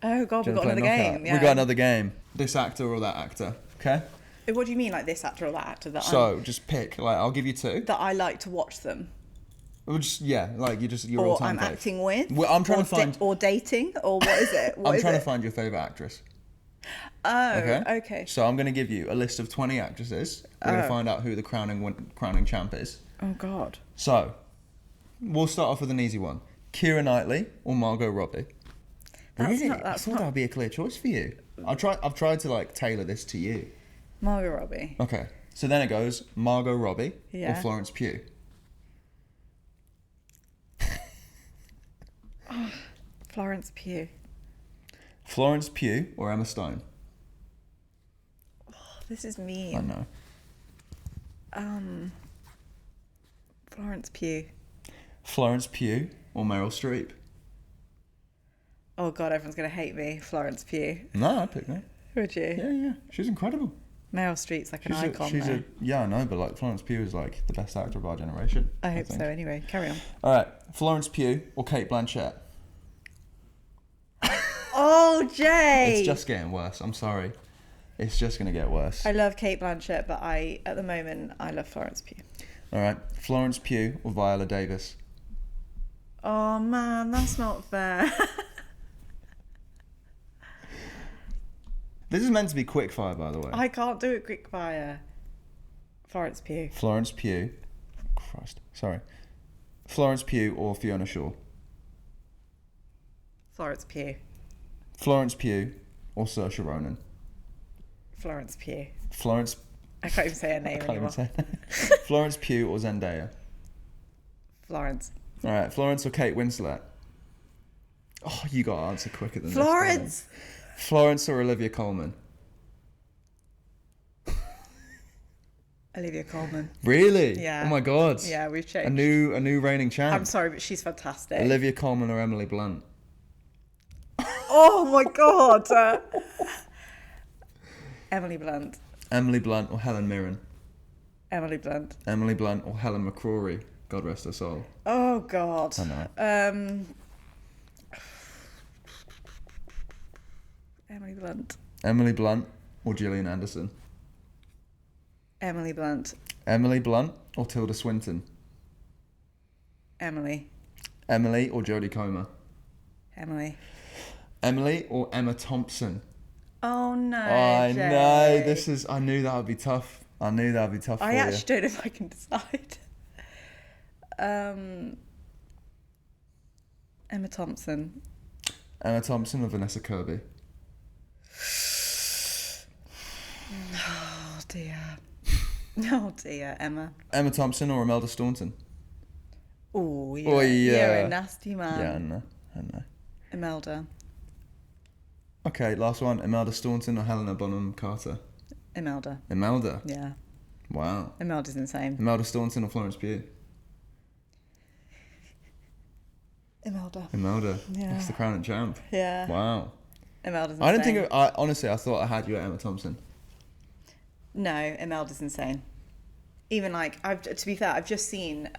Oh god, we've got another game. Yeah. We got another game. This actor or that actor. Okay. What do you mean, like this actor or that actor? Just pick. Like, I'll give you two. That I like to watch them. Well, you're or all time I'm fave. acting with. Well, I'm trying to find. Or dating, or what is it? I'm trying to find your favourite actress. Oh, okay. So I'm going to give you a list of 20 actresses. We're going to find out who the crowning champ is. Oh God. So, we'll start off with an easy one. Keira Knightley or Margot Robbie? Really? I thought that would be a clear choice for you. I've tried to like tailor this to you. Margot Robbie. Okay. So then it goes Margot Robbie or Florence Pugh. Florence Pugh. Florence Pugh or Emma Stone? Oh, this is mean. I know. Florence Pugh. Florence Pugh or Meryl Streep? Oh God, everyone's gonna hate me. Florence Pugh. No, I'd pick her. Would you? Yeah. She's incredible. Meryl Streep's like an icon. Yeah, I know, but like Florence Pugh is like the best actor of our generation. I hope so. Anyway, carry on. All right, Florence Pugh or Cate Blanchett? Oh, Jay! It's just getting worse. I'm sorry. It's just gonna get worse. I love Cate Blanchett, but at the moment, I love Florence Pugh. All right, Florence Pugh or Viola Davis? Oh man, that's not fair. This is meant to be quickfire, by the way. I can't do it quickfire. Florence Pugh. Florence Pugh. Christ. Sorry. Florence Pugh or Fiona Shaw? Florence Pugh. Florence Pugh or Saoirse Ronan? Florence Pugh. Florence... I can't even say her name anymore. Florence Pugh or Zendaya? Florence. All right, Florence or Kate Winslet? Oh, you got to answer quicker than Florence! This. Florence or Olivia Colman? Olivia Colman. Really? Yeah. Oh my God. Yeah, we've changed. A new reigning champ. I'm sorry, but she's fantastic. Olivia Colman or Emily Blunt? Oh my God. Emily Blunt. Emily Blunt or Helen Mirren? Emily Blunt. Emily Blunt or Helen McCrory? God rest her soul. Oh God. I know. Emily Blunt. Emily Blunt or Gillian Anderson? Emily Blunt. Emily Blunt or Tilda Swinton? Emily. Emily or Jodie Comer? Emily. Emily or Emma Thompson? Oh no. I Jay. know. I knew that would be tough. for I you. actually don't know if I can decide. Emma Thompson. Emma Thompson or Vanessa Kirby? Oh dear. Oh dear, Emma. Emma Thompson or Imelda Staunton? Oh yeah. Oh, yeah. You're a nasty man. Yeah, I know. Imelda. Okay, last one. Imelda Staunton or Helena Bonham Carter? Imelda. Imelda? Yeah. Wow. Imelda's insane. Imelda Staunton or Florence Pugh? Imelda. Yeah. That's the crowning champ. Yeah. Wow. Imelda's insane. Honestly, I thought I had you at Emma Thompson. No, Imelda's insane. Even to be fair, I've just seen,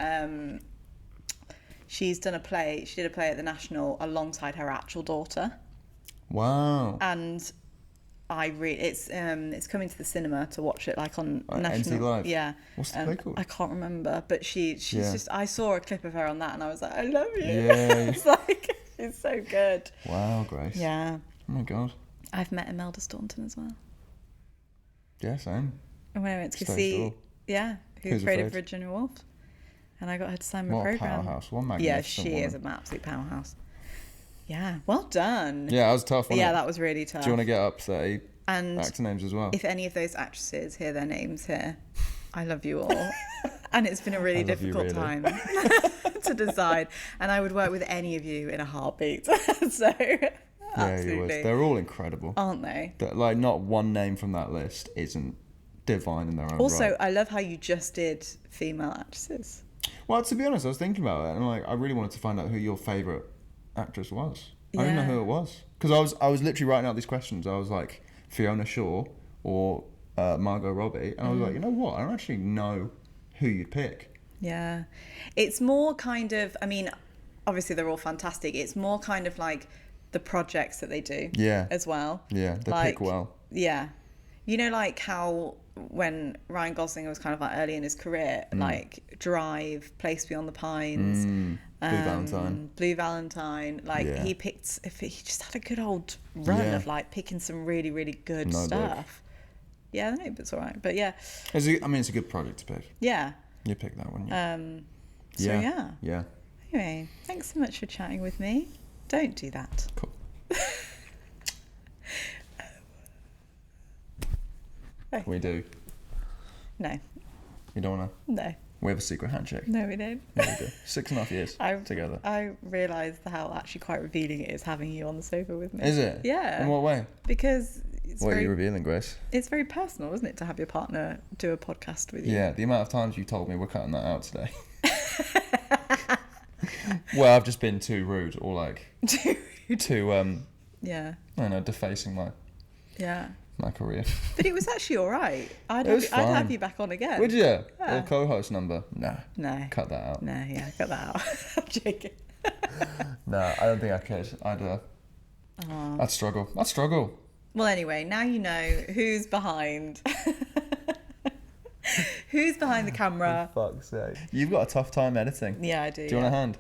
she did a play at the National alongside her actual daughter. Wow. And it's coming to the cinema to watch it on National. NT Live? Yeah. What's the play called? I can't remember, but she's just, I saw a clip of her on that and I was like, I love you. Yeah. It's she's so good. Wow, Grace. Yeah. Oh my God. I've met Imelda Staunton as well. Yeah, same. And when I went to see, who's Afraid of Virginia Woolf, and I got her to sign my program. What a powerhouse! What magnificent Yeah, she woman. is an absolute powerhouse. Yeah, well done. Yeah, that was tough. Yeah, that was really tough. Do you want to get up 30 and actor names as well? If any of those actresses hear their names here, I love you all. And it's been a really difficult time to decide. And I would work with any of you in a heartbeat. So, absolutely. You would. They're all incredible, aren't they? Not one name from that list isn't divine in their own Also, right. I love how you just did female actresses. Well, to be honest, I was thinking about it, and like, I really wanted to find out who your favourite actress was. I didn't know who it was, because I was literally writing out these questions. I was like, Fiona Shaw or Margot Robbie, and I was like, you know what? I don't actually know who you'd pick. Yeah, it's more kind of. I mean, obviously they're all fantastic. It's more kind of like the projects that they do. Yeah. As well. Yeah, they pick well. Yeah, you know, like how when Ryan Gosling was kind of like early in his career, like Drive, Place Beyond the Pines, Blue Valentine, like he just had a good old run of like picking some really, really good stuff. Yeah, the Notebook's all right, but yeah. It's a good project to pick. Yeah. You pick that one. Yeah. Yeah. Anyway, thanks so much for chatting with me. Don't do that. Cool. We do. No. You don't want to? No. We have a secret handshake. No, we don't. Yeah, we do. 6.5 years together. I realised how actually quite revealing it is having you on the sofa with me. Is it? Yeah. In what way? Because it's what are you revealing, Grace? It's very personal, isn't it, to have your partner do a podcast with you? Yeah, the amount of times you told me we're cutting that out today. Well, I've just been too rude or like too yeah. I don't know, defacing my career. But it was actually all right. I'd have you back on again. Would you? Yeah. Or co-host number? Nah. No. Cut that out. No, yeah, cut that out. I'm joking. No, I don't think I could. I'd struggle. Well, anyway, now you know who's behind. Who's behind the camera? For fuck's sake. You've got a tough time editing. Yeah, I do. Do you want a hand?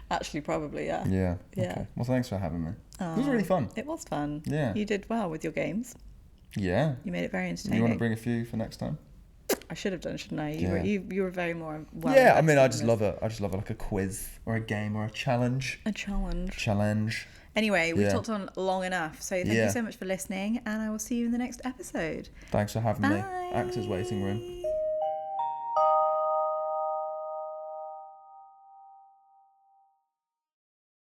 Actually, probably, yeah. Yeah. Okay. Well, thanks for having me. It was really fun. It was fun. Yeah. You did well with your games. Yeah. You made it very entertaining. You want to bring a few for next time? I should have done, shouldn't I? You were very more well. Yeah, I mean, I just love it. I just love it, like a quiz or a game or a challenge. A challenge. Challenge. Anyway, we've talked on long enough, so thank you so much for listening, and I will see you in the next episode. Thanks for having me. Actors Waiting Room.